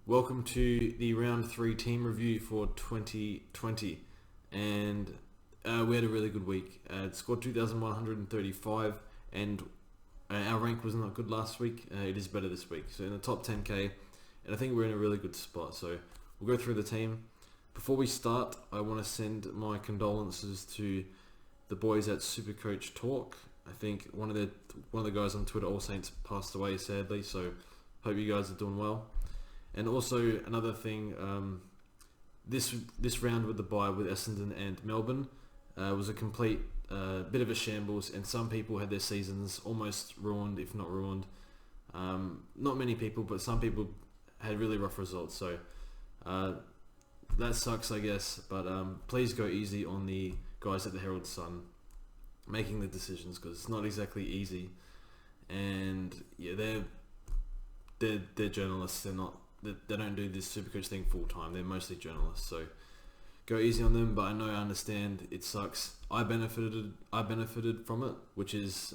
Welcome to the round 3 team review for 2020, and we had a really good week. It scored 2,135, and our rank was not good last week. It is better this week, so in the top 10k, and I think we're in a really good spot. So we'll go through the team. Before we start, I want to send my condolences to the boys at Supercoach Talk. I think one of the guys on Twitter, All Saints, passed away sadly. So hope you guys are doing well. And also another thing, this round with the bye with Essendon and Melbourne was a complete bit of a shambles, and some people had their seasons almost ruined, if not ruined. Not many people, but some people had really rough results. So that sucks, I guess. But please go easy on the guys at the Herald Sun making the decisions, because it's not exactly easy. And yeah, they're journalists. They don't do this Supercoach thing full time. They're mostly journalists, so go easy on them. But I know, I understand it sucks. I benefited from it, which is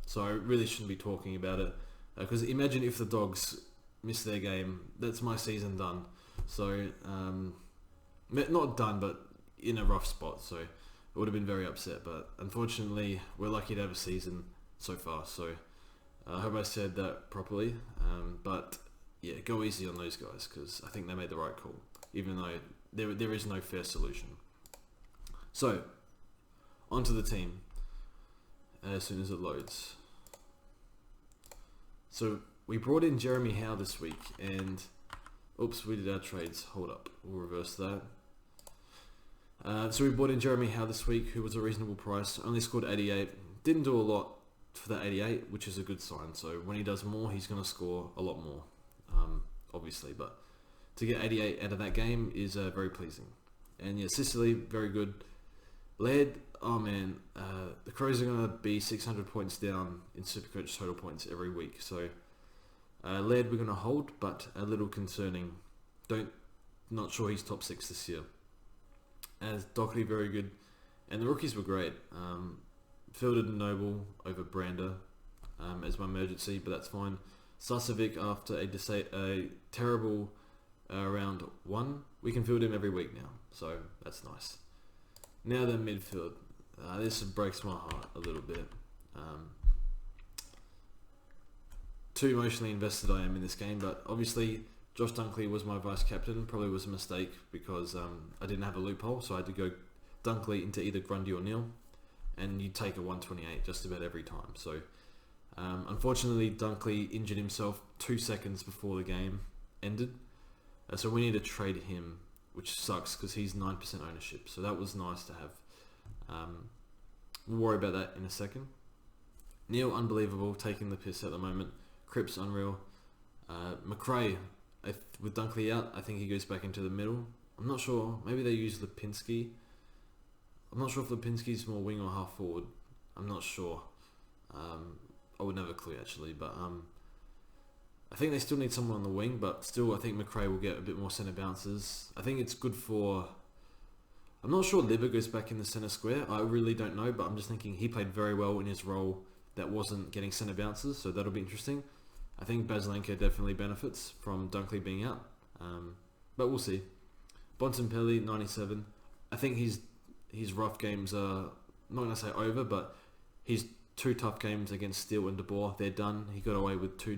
so I really shouldn't be talking about it, because imagine if the Dogs miss their game. That's my season done. So not done, but in a rough spot. So I would have been very upset. But unfortunately, we're lucky to have a season so far. So I hope I said that properly. But yeah, go easy on those guys, because I think they made the right call, even though there is no fair solution. So, onto the team, as soon as it loads. So, we brought in Jeremy Howe this week, and oops, we did our trades. Hold up, we'll reverse that. So we brought in Jeremy Howe this week, who was a reasonable price, only scored 88, didn't do a lot for that 88, which is a good sign. So when he does more, he's going to score a lot more. Obviously, but to get 88 out of that game is very pleasing. And yeah, Sicily, very good. Laird, oh man, the Crows are going to be 600 points down in Supercoach total points every week. So Laird we're going to hold, but a little concerning. Not sure he's top 6 this year. As Dockley, very good. And the rookies were great. Fielded and Noble over Brander as my emergency, but that's fine. Sasovic, after a terrible round 1, we can field him every week now, so that's nice. Now the midfield. This breaks my heart a little bit. Too emotionally invested I am in this game, but obviously Josh Dunkley was my vice captain. Probably was a mistake, because I didn't have a loophole, so I had to go Dunkley into either Grundy or Neil, and you take a 128 just about every time. So unfortunately, Dunkley injured himself 2 seconds before the game ended. So we need to trade him, which sucks, because he's 9% ownership. So that was nice to have. We'll worry about that in a second. Neil, unbelievable, taking the piss at the moment. Cripps, unreal. McRae, with Dunkley out, I think he goes back into the middle. I'm not sure. Maybe they use Lipinski. I'm not sure if Lipinski's more wing or half forward. I'm not sure. I would never have a clue, actually, but I think they still need someone on the wing, but still I think McRae will get a bit more centre bounces. I think it's good for... I'm not sure Libba goes back in the centre square. I really don't know, but I'm just thinking he played very well in his role that wasn't getting centre bounces, so that'll be interesting. I think Baslenka definitely benefits from Dunkley being out, but we'll see. Bontempelli, 97. I think his rough games are, I'm not going to say over, but his 2 tough games against Steele and De Boer, they're done. He got away with 2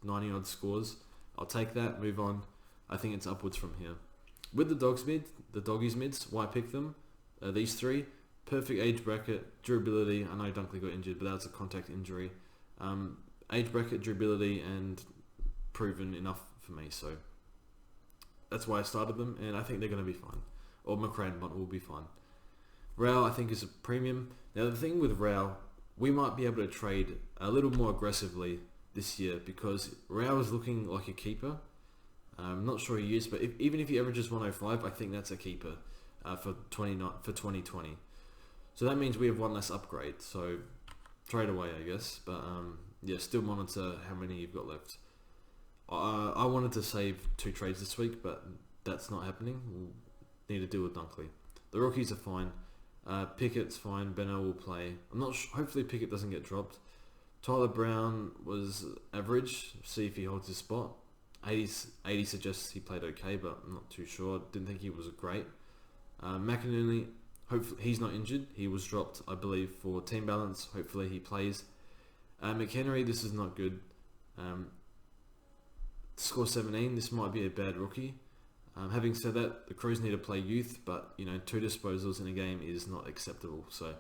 90 odd scores. I'll take that, move on. I think it's upwards from here. With the doggies mids, why pick them? These 3, perfect age bracket, durability. I know Dunkley got injured, but that was a contact injury. Age bracket, durability, and proven enough for me. So that's why I started them, and I think they're going to be fine. Or McRae and Bont will be fine. Rao, I think, is a premium. Now the thing with Rao, we might be able to trade a little more aggressively this year, because Rao is looking like a keeper. I'm not sure he is, but even if he averages 105, I think that's a keeper for 2020. So that means we have 1 less upgrade. So trade away, I guess. But yeah, still monitor how many you've got left. I wanted to save 2 trades this week, but that's not happening. We'll need to deal with Dunkley. The rookies are fine. Pickett's fine. Benno will play. I'm not sure. Hopefully Pickett doesn't get dropped. Tyler Brown was average. See if he holds his spot. 80 suggests he played okay, but I'm not too sure. Didn't think he was great. McInerney, hopefully he's not injured. He was dropped, I believe, for team balance. Hopefully he plays. McHenry, this is not good. Score 17. This might be a bad rookie. Having said that, the Crows need to play youth, but 2 disposals in a game is not acceptable. So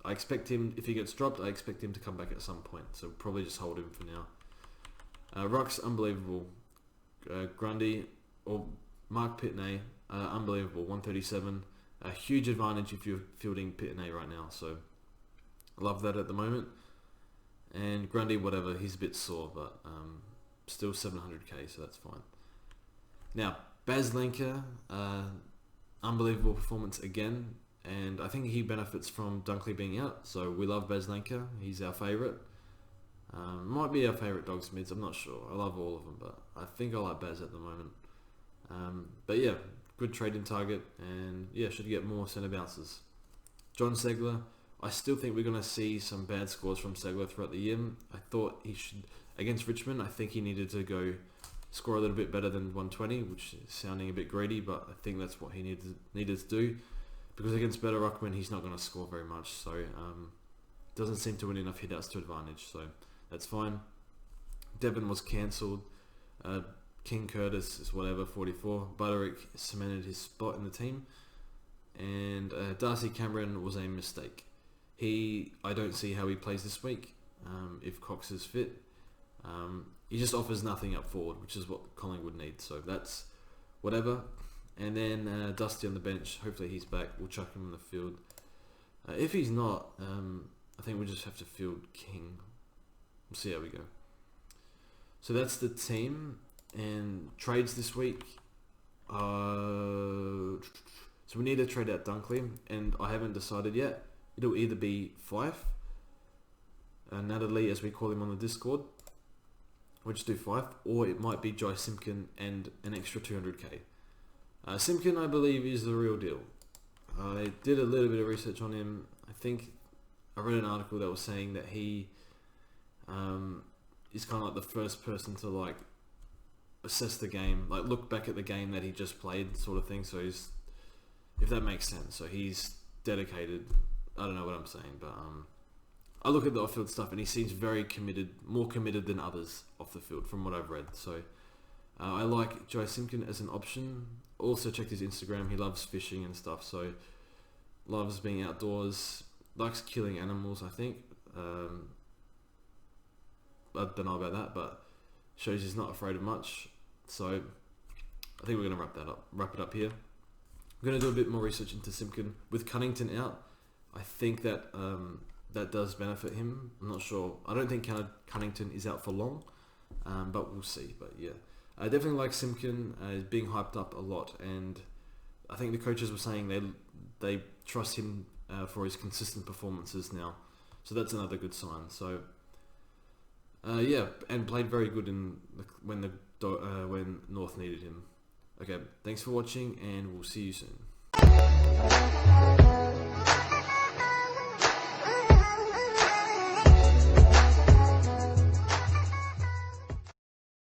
I expect him, if he gets dropped, I expect him to come back at some point. So probably just hold him for now. Ruck's unbelievable. Grundy or Mark Pitney, unbelievable. 137. A huge advantage if you're fielding Pitney right now. So love that at the moment. And Grundy, whatever, he's a bit sore, but still 700k, so that's fine. Now, Baz Lenker, unbelievable performance again, and I think he benefits from Dunkley being out, so we love Baz Lenker. He's our favourite. Might be our favourite dogs mids, I'm not sure. I love all of them, but I think I like Baz at the moment. But yeah, good trading target, and yeah, should get more centre bounces. John Segler, I still think we're going to see some bad scores from Segler throughout the year. I thought he should, against Richmond, I think he needed to go score a little bit better than 120, which is sounding a bit greedy, but I think that's what he needed to do, because against better ruckman, he's not going to score very much, so doesn't seem to win enough hit-outs to advantage, so that's fine. Devon was cancelled. King Curtis is whatever, 44. Butterick cemented his spot in the team, and Darcy Cameron was a mistake. I don't see how he plays this week if Cox is fit. He just offers nothing up forward, which is what Collingwood needs. So that's whatever. And then Dusty on the bench. Hopefully he's back. We'll chuck him in the field. If he's not, I think we'll just have to field King. We'll see how we go. So that's the team. And trades this week. So we need to trade out Dunkley. And I haven't decided yet. It'll either be Fife, Natalie as we call him on the Discord, we'll just do Fife, or it might be Jai Simpkin and an extra 200k. Simpkin, I believe, is the real deal. I did a little bit of research on him. I think I read an article that was saying that he is kind of like the first person to like assess the game, like look back at the game that he just played, sort of thing. So he's, if that makes sense, so he's dedicated. I don't know what I'm saying, but I look at the off-field stuff and he seems very committed, more committed than others off the field from what I've read. So I like Jai Simpkin as an option. Also checked his Instagram. He loves fishing and stuff, so loves being outdoors, likes killing animals, I think. I don't know about that, but shows he's not afraid of much. So I think we're going to wrap it up here. I'm going to do a bit more research into Simpkin. With Cunnington out, I think that that does benefit him. I'm not sure. I don't think Cunnington is out for long, but we'll see. But yeah, I definitely like Simpkin. He's being hyped up a lot, and I think the coaches were saying they trust him for his consistent performances now. So that's another good sign. So yeah, and played very good when North needed him. Okay, thanks for watching, and we'll see you soon.